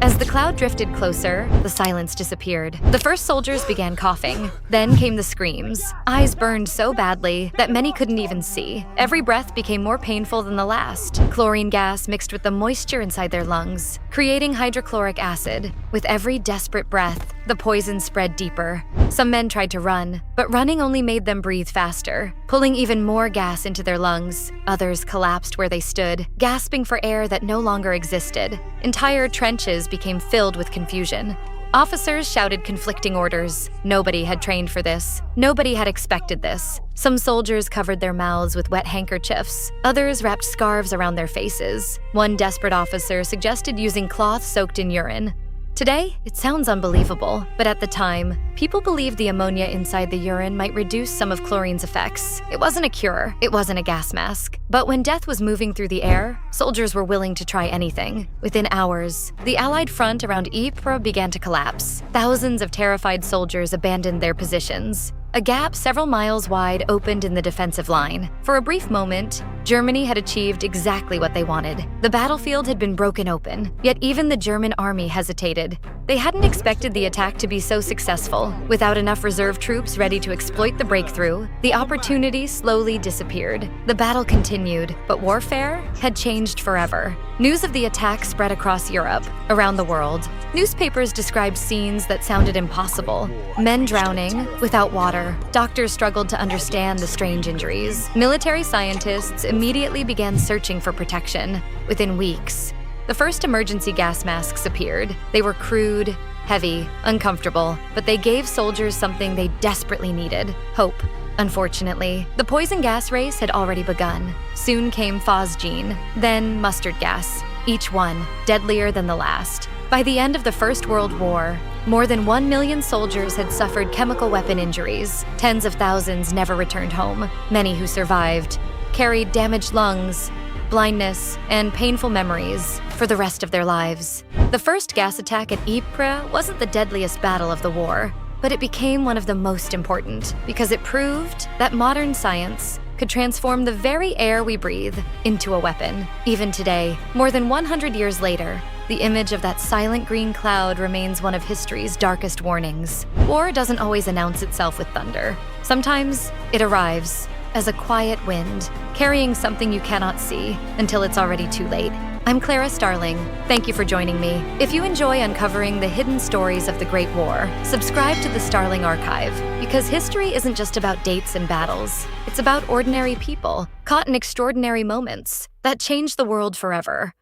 As the cloud drifted closer, the silence disappeared. The first soldiers began coughing. Then came the screams. Eyes burned so badly that many couldn't even see. Every breath became more painful than the last. Chlorine gas mixed with the moisture inside their lungs, creating hydrochloric acid. With every desperate breath, the poison spread deeper. Some men tried to run, but running only made them breathe faster, pulling even more gas into their lungs. Others collapsed where they stood, gasping for air that no longer existed. Entire trenches became filled with confusion. Officers shouted conflicting orders. Nobody had trained for this. Nobody had expected this. Some soldiers covered their mouths with wet handkerchiefs. Others wrapped scarves around their faces. One desperate officer suggested using cloth soaked in urine. Today, it sounds unbelievable, but at the time, people believed the ammonia inside the urine might reduce some of chlorine's effects. It wasn't a cure, it wasn't a gas mask. But when death was moving through the air, soldiers were willing to try anything. Within hours, the Allied front around Ypres began to collapse. Thousands of terrified soldiers abandoned their positions. A gap several miles wide opened in the defensive line. For a brief moment, Germany had achieved exactly what they wanted. The battlefield had been broken open, yet even the German army hesitated. They hadn't expected the attack to be so successful. Without enough reserve troops ready to exploit the breakthrough, the opportunity slowly disappeared. The battle continued, but warfare had changed forever. News of the attack spread across Europe, around the world. Newspapers described scenes that sounded impossible. Men drowning, without water. Doctors struggled to understand the strange injuries. Military scientists immediately began searching for protection. Within weeks, the first emergency gas masks appeared. They were crude, heavy, uncomfortable, but they gave soldiers something they desperately needed: hope. Unfortunately, the poison gas race had already begun. Soon came phosgene, then mustard gas, each one deadlier than the last. By the end of the First World War, more than 1 million soldiers had suffered chemical weapon injuries. Tens of thousands never returned home. Many who survived carried damaged lungs, blindness, and painful memories for the rest of their lives. The first gas attack at Ypres wasn't the deadliest battle of the war, but it became one of the most important because it proved that modern science could transform the very air we breathe into a weapon. Even today, more than 100 years later, the image of that silent green cloud remains one of history's darkest warnings. War doesn't always announce itself with thunder. Sometimes it arrives as a quiet wind, carrying something you cannot see until it's already too late. I'm Clara Starling. Thank you for joining me. If you enjoy uncovering the hidden stories of the Great War, subscribe to the Starling Archive, because history isn't just about dates and battles. It's about ordinary people caught in extraordinary moments that changed the world forever.